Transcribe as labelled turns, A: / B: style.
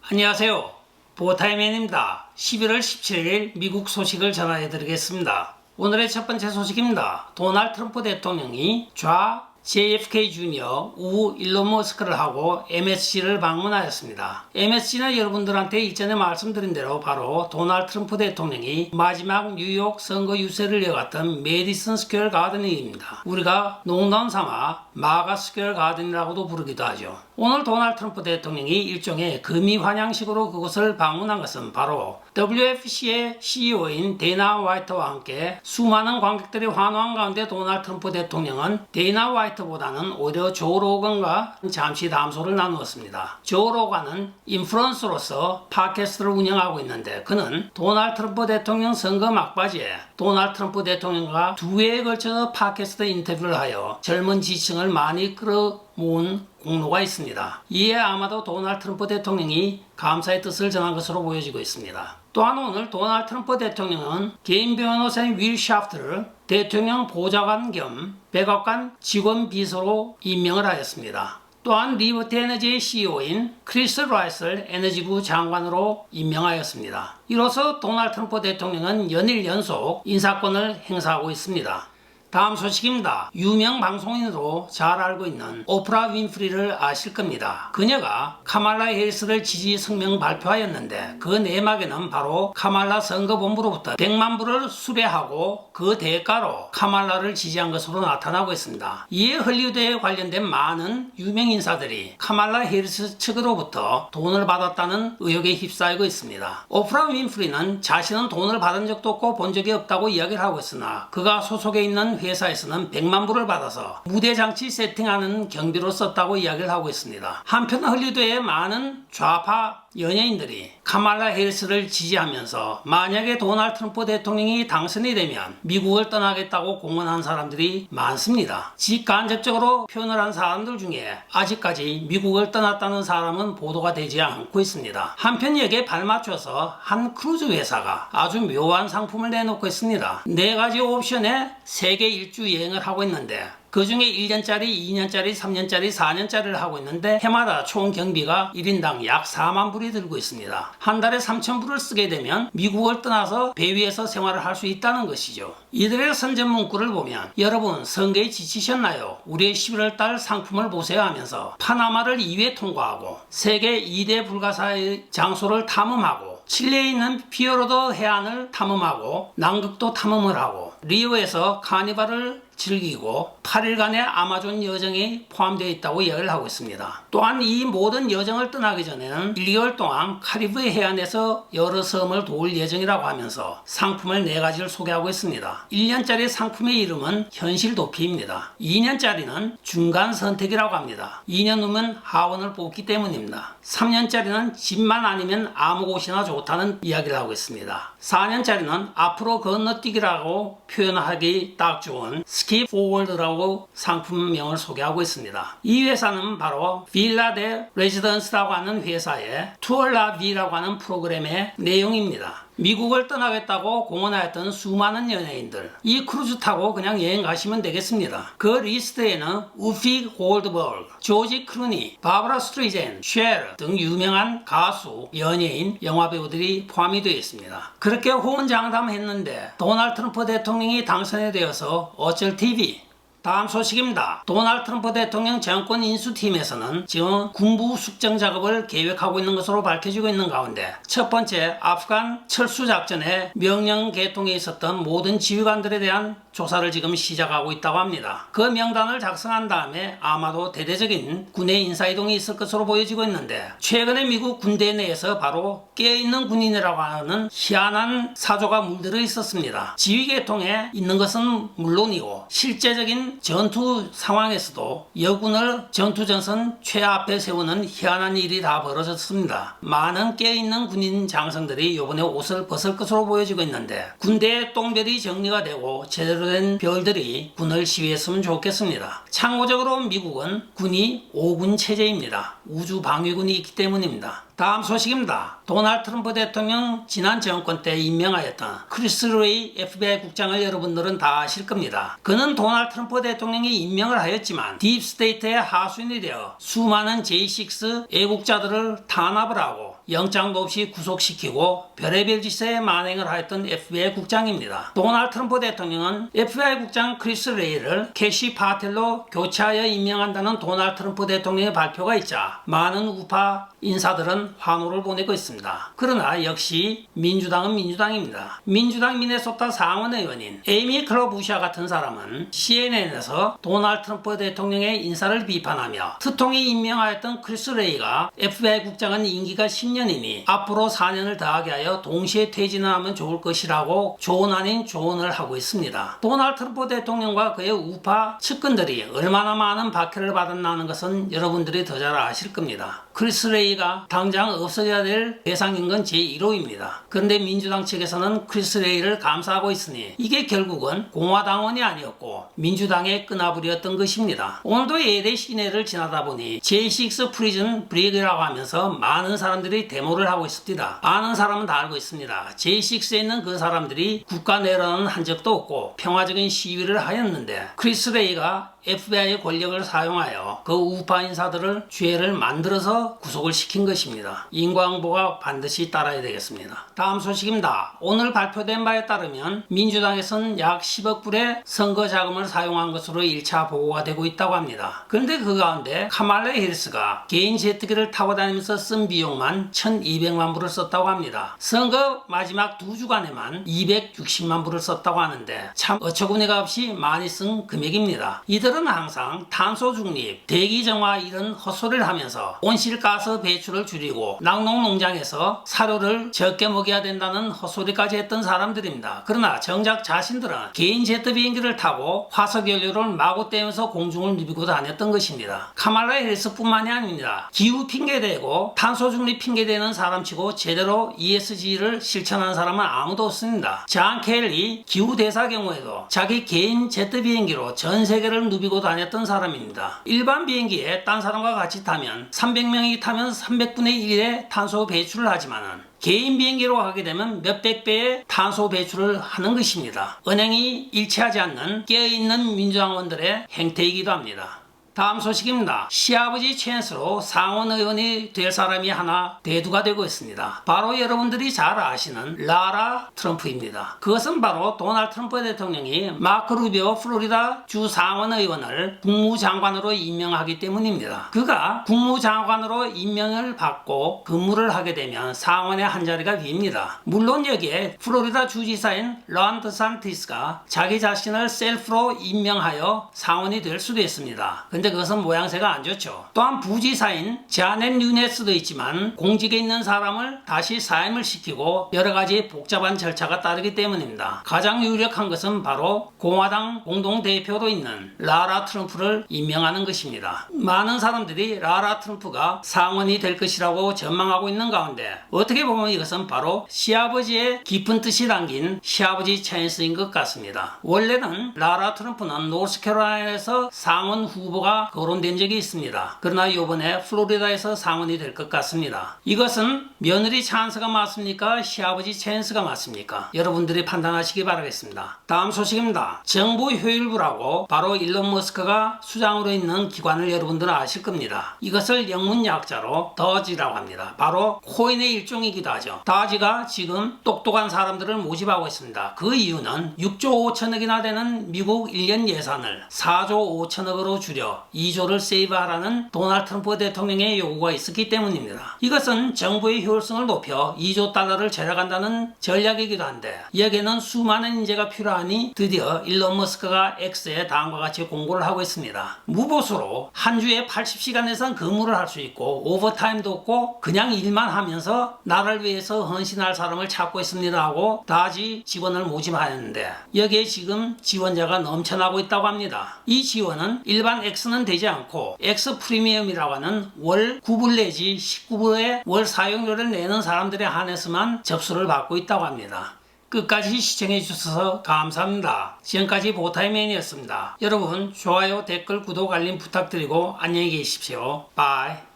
A: 안녕하세요. 보타이맨입니다. 11월 17일 미국 소식을 전해드리겠습니다. 오늘의 첫 번째 소식입니다. 도널드 트럼프 대통령이 좌 JFK 주니어 우 일론 머스크를 하고 MSG를 방문하였습니다. MSG는 여러분들한테 이전에 말씀드린 대로 바로 도널드 트럼프 대통령이 마지막 뉴욕 선거 유세를 이어갔던 메디슨 스퀘어 가든입니다. 우리가 농담 삼아 마가 스퀘어 가든이라고도 부르기도 하죠. 오늘 도널드 트럼프 대통령이 일종의 금이 환영식으로 그곳을 방문한 것은 바로 WFC의 CEO인 데이나 화이트와 함께 수많은 관객들이 환호한 가운데 도널드 트럼프 대통령은 데이나 화이트보다는 오히려 조 로건과 잠시 담소를 나누었습니다. 조 로건은 인플루언서로서 팟캐스트를 운영하고 있는데 그는 도널드 트럼프 대통령 선거 막바지에 도널드 트럼프 대통령과 두 회에 걸쳐서 팟캐스트 인터뷰를 하여 젊은 지층을 많이 끌어모은 공로가 있습니다. 이에 아마도 도널드 트럼프 대통령이 감사의 뜻을 전한 것으로 보여지고 있습니다. 또한 오늘 도널드 트럼프 대통령은 개인 변호사인 윌 샤프트를 대통령 보좌관 겸 백악관 직원 비서로 임명을 하였습니다. 또한 리버티 에너지의 CEO인 크리스 라이스를 에너지부 장관으로 임명하였습니다. 이로써 도널드 트럼프 대통령은 연일 연속 인사권을 행사하고 있습니다. 다음 소식입니다. 유명 방송인으로 잘 알고 있는 오프라 윈프리를 아실 겁니다. 그녀가 카말라 해리스를 지지 성명 발표하였는데 그 내막에는 바로 카말라 선거본부로부터 100만 불을 수뢰하고 그 대가로 카말라를 지지한 것으로 나타나고 있습니다. 이에 헐리우드에 관련된 많은 유명 인사들이 카말라 해리스 측으로부터 돈을 받았다는 의혹에 휩싸이고 있습니다. 오프라 윈프리는 자신은 돈을 받은 적도 없고 본 적이 없다고 이야기를 하고 있으나 그가 소속해 있는 회사에서는 100만 불을 받아서 무대 장치 세팅하는 경비로 썼다고 이야기를 하고 있습니다. 한편 헐리우드의 많은 좌파 연예인들이 카말라 해리스를 지지하면서 만약에 도널드 트럼프 대통령이 당선이 되면 미국을 떠나겠다고 공언한 사람들이 많습니다. 직간접적으로 표현을 한 사람들 중에 아직까지 미국을 떠났다는 사람은 보도가 되지 않고 있습니다. 한편 여기에 발맞춰서 한 크루즈 회사가 아주 묘한 상품을 내놓고 있습니다. 4가지 옵션에 세계 일주 여행을 하고 있는데 그 중에 1년짜리, 2년짜리, 3년짜리, 4년짜리를 하고 있는데 해마다 총 경비가 1인당 약 4만 불이 들고 있습니다. 한 달에 3천 불을 쓰게 되면 미국을 떠나서 배 위에서 생활을 할 수 있다는 것이죠. 이들의 선전 문구를 보면 여러분 선거에 지치셨나요? 우리의 11월 달 상품을 보세요 하면서 파나마를 2회 통과하고 세계 2대 불가사의 장소를 탐험하고 칠레에 있는 피어로도 해안을 탐험하고 남극도 탐험을 하고 리오에서 카니발을 즐기고 8일간의 아마존 여정이 포함되어 있다고 이야기를 하고 있습니다. 또한 이 모든 여정을 떠나기 전에는 1개월 동안 카리브 해안에서 여러 섬을 도울 예정이라고 하면서 상품을 4가지를 소개하고 있습니다. 1년짜리 상품의 이름은 현실 도피입니다. 2년짜리는 중간 선택이라고 합니다. 2년 후면 하원을 뽑기 때문입니다. 3년짜리는 집만 아니면 아무 곳이나 좋다는 이야기를 하고 있습니다. 4년짜리는 앞으로 건너뛰기라고 표현하기 딱 좋은 스키 포워드라고 상품명을 소개하고 있습니다. 이 회사는 바로 빌라 데 레지던스라고 하는 회사의 투어라비라고 하는 프로그램의 내용입니다. 미국을 떠나겠다고 공언하였던 수많은 연예인들 이 크루즈 타고 그냥 여행 가시면 되겠습니다. 그 리스트에는 우피 골드버그, 조지 클루니, 바브라 스트레이젠, 셰르 등 유명한 가수, 연예인, 영화배우들이 포함이 되어 있습니다. 그렇게 호언장담했는데 도널드 트럼프 대통령이 당선이 되어서 어쩔 TV. 다음 소식입니다. 도널드 트럼프 대통령 정권 인수팀에서는 지금 군부 숙정 작업을 계획하고 있는 것으로 밝혀지고 있는 가운데 첫 번째 아프간 철수작전에 명령 개통에 있었던 모든 지휘관들에 대한 조사를 지금 시작하고 있다고 합니다. 그 명단을 작성한 다음에 아마도 대대적인 군의 인사이동이 있을 것으로 보여지고 있는데 최근에 미국 군대 내에서 바로 깨어있는 군인이라고 하는 희한한 사조가 물들어 있었습니다. 지휘 계통에 있는 것은 물론이고 실제적인 전투 상황에서도 여군을 전투전선 최앞에 세우는 희한한 일이 다 벌어졌습니다. 많은 깨어있는 군인 장성들이 이번에 옷을 벗을 것으로 보여지고 있는데 군대의 똥별이 정리가 되고 제대로 된 별들이 군을 시위했으면 좋겠습니다. 참고적으로 미국은 군이 5군 체제입니다. 우주 방위군이 있기 때문입니다. 다음 소식입니다. 도널드 트럼프 대통령 지난 정권 때 임명하였던 크리스 레이 FBI 국장을 여러분들은 다 아실 겁니다. 그는 도널드 트럼프 대통령이 임명을 하였지만 딥스테이트의 하수인이 되어 수많은 J6 애국자들을 탄압을 하고 영장도 없이 구속시키고 별의별 짓에 만행을 하였던 FBI 국장입니다. 도널드 트럼프 대통령은 FBI 국장 크리스 레이를 캐시 파텔로 교체하여 임명한다는 도널드 트럼프 대통령의 발표가 있자 많은 우파 인사들은 환호를 보내고 있습니다. 그러나 역시 민주당은 민주당입니다. 민주당 미네소타 상원 의원인 에이미 클로부시아 같은 사람은 CNN에서 도널드 트럼프 대통령의 인사를 비판하며 트통이 임명하였던 크리스 레이가 FBI 국장은 임기가 10년이니 앞으로 4년을 더하게 하여 동시에 퇴진을 하면 좋을 것이라고 조언 아닌 조언을 하고 있습니다. 도널드 트럼프 대통령과 그의 우파 측근들이 얼마나 많은 박해를 받았나는 것은 여러분들이 더 잘 아실 겁니다. 크리스 레이가 당장 없어져야 될 대상인 건 제1호입니다. 그런데 민주당 측에서는 크리스 레이를 감싸고 있으니 이게 결국은 공화당원이 아니었고 민주당의 끈아불이었던 것입니다. 오늘도 예대 시내를 지나다 보니 J6 프리즌 브레이크라고 하면서 많은 사람들이 데모를 하고 있습니다. 아는 사람은 다 알고 있습니다. J6에 있는 그 사람들이 국가 내란은 한 적도 없고 평화적인 시위를 하였는데 크리스 레이가 FBI의 권력을 사용하여 그 우파 인사들을 죄를 만들어서 구속을 시킨 것입니다. 인과응보가 반드시 따라야 되겠습니다. 다음 소식입니다. 오늘 발표된 바에 따르면 민주당에서는 약 10억 불의 선거 자금을 사용한 것으로 1차 보고가 되고 있다고 합니다. 그런데 그 가운데 카말라 해리스가 개인 제트기를 타고 다니면서 쓴 비용만 1200만 불을 썼다고 합니다. 선거 마지막 2주간에만 260만 불을 썼다고 하는데 참 어처구니가 없이 많이 쓴 금액입니다. 이들은 항상 탄소 중립, 대기 정화 이런 헛소리를 하면서 온실가스 배출을 줄이고 낙농 농장에서 사료를 적게 먹여야 된다는 헛소리까지 했던 사람들입니다. 그러나 정작 자신들은 개인 제트 비행기를 타고 화석연료를 마구 떼면서 공중을 누비고 다녔던 것입니다. 카말라 해리스뿐만이 아닙니다. 기후 핑계대고 탄소 중립 핑계대는 사람치고 제대로 ESG를 실천한 사람은 아무도 없습니다. 잔 켈리 기후 대사 경우에도 자기 개인 제트 비행기로 전 세계를 누비고 다녔던 사람입니다. 일반 비행기에 딴 사람과 같이 타면 300명이 타면 300분의 1의 탄소 배출을 하지만은 개인 비행기로 가게 되면 몇백 배의 탄소 배출을 하는 것입니다. 은행이 일치하지 않는 깨어있는 민주당원들의 행태이기도 합니다. 다음 소식입니다. 시아버지 찬스로 상원 의원이 될 사람이 하나 대두가 되고 있습니다. 바로 여러분들이 잘 아시는 라라 트럼프입니다. 그것은 바로 도널드 트럼프 대통령이 마크 루비오 플로리다 주 상원 의원을 국무장관으로 임명하기 때문입니다. 그가 국무장관으로 임명을 받고 근무를 하게 되면 상원의 한 자리가 빕니다. 물론 여기에 플로리다 주지사인 론 드산티스가 자기 자신을 셀프로 임명하여 상원이 될 수도 있습니다. 근데 그것은 모양새가 안 좋죠. 또한 부지사인 자넷 뉴네스도 있지만 공직에 있는 사람을 다시 사임을 시키고 여러가지 복잡한 절차가 따르기 때문입니다. 가장 유력한 것은 바로 공화당 공동대표로 있는 라라 트럼프를 임명하는 것입니다. 많은 사람들이 라라 트럼프가 상원이 될 것이라고 전망하고 있는 가운데 어떻게 보면 이것은 바로 시아버지의 깊은 뜻이 담긴 시아버지 찬스인 것 같습니다. 원래는 라라 트럼프는 노스캐롤라이나에서 상원 후보가 거론된 적이 있습니다. 그러나 이번에 플로리다에서 상원이 될 것 같습니다. 이것은 며느리 찬스가 맞습니까? 시아버지 찬스가 맞습니까? 여러분들이 판단하시기 바라겠습니다. 다음 소식입니다. 정부 효율부라고 바로 일론 머스크가 수장으로 있는 기관을 여러분들은 아실 겁니다. 이것을 영문 약자로 더지라고 합니다. 바로 코인의 일종이기도 하죠. 더지가 지금 똑똑한 사람들을 모집하고 있습니다. 그 이유는 6조 5천억이나 되는 미국 1년 예산을 4조 5천억으로 줄여 2조를 세이브하라는 도널드 트럼프 대통령의 요구가 있었기 때문입니다. 이것은 정부의 효율성을 높여 2조 달러를 절약한다는 전략이기도 한데 여기에는 수많은 인재가 필요하니 드디어 일론 머스크가 X에 다음과 같이 공고를 하고 있습니다. 무보수로 한 주에 80시간 이상 근무를 할 수 있고 오버타임도 없고 그냥 일만 하면서 나라를 위해서 헌신할 사람을 찾고 있습니다 하고 다지 직원을 모집하였는데 여기에 지금 지원자가 넘쳐나고 있다고 합니다. 이 지원은 일반 X는 되지 않고 X 프리미엄이라고 하는 월 9불 내지 19불의 월 사용료를 내는 사람들에 한해서만 접수를 받고 있다고 합니다. 끝까지 시청해 주셔서 감사합니다. 지금까지 보타이맨이었습니다. 여러분 좋아요, 댓글, 구독, 알림 부탁드리고 안녕히 계십시오. 바이.